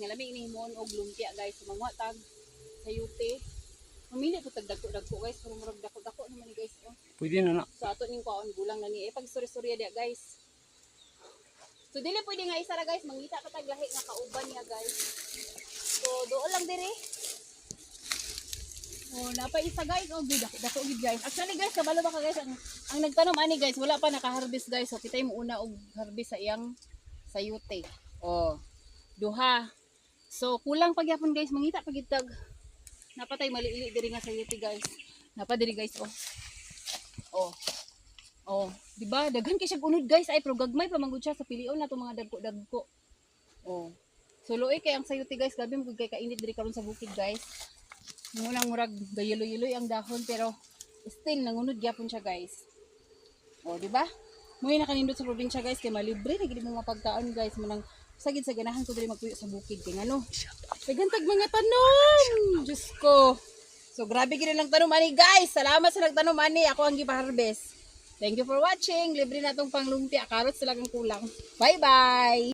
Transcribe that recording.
nga lami inihimon og lumpia guys. Mangwa tag sayuti. Mamili ko tag dagko guys, pero murag dako naman ni guys. Oh. Pwede na na. So ato ning kuan gulang na ni pag story dia guys. So dili pwede nga isa ra guys, mangita ka tag lahi nga kauban niya guys. So doon lang dire. Oh, napay isa guys, oh dako gid guys. Actually guys, kabalo ba ka guys ang nagtanom ani guys, wala pa naka-harvest guys. So kitay mo una og harvest sa iyang sayote. Oh, duha. So kulang pagyapon guys, mangita pagitag. Napatay maliili diri nga sayote guys. Napa diri guys oh. Oh. Oh, di ba? Daghan kay siya unod guys, ay pero gagmay pa manggod siya sa pilion na to mga dagko. Oh. So luoy kay ang sayote guys, gabi mo kay kainit diri karon sa bukid guys. Munang murag gayelo-yeloy ang dahon pero still nangunod gyapon siya guys. Oh, di ba? Mo na kanindot sa probinsya guys kay malibre na gid mo mapagkaon guys, manang sagid sa ganahan ko diri magpuyo sa bukid kay ngano. Dagantag mga tanom. Diyos ko. So grabe gid lang tanom ani guys. Salamat sa nagtanom ani, ako ang gipa-harvest. Thank you for watching. Libre na tong panglumpia, carrots lang ang kulang. Bye-bye.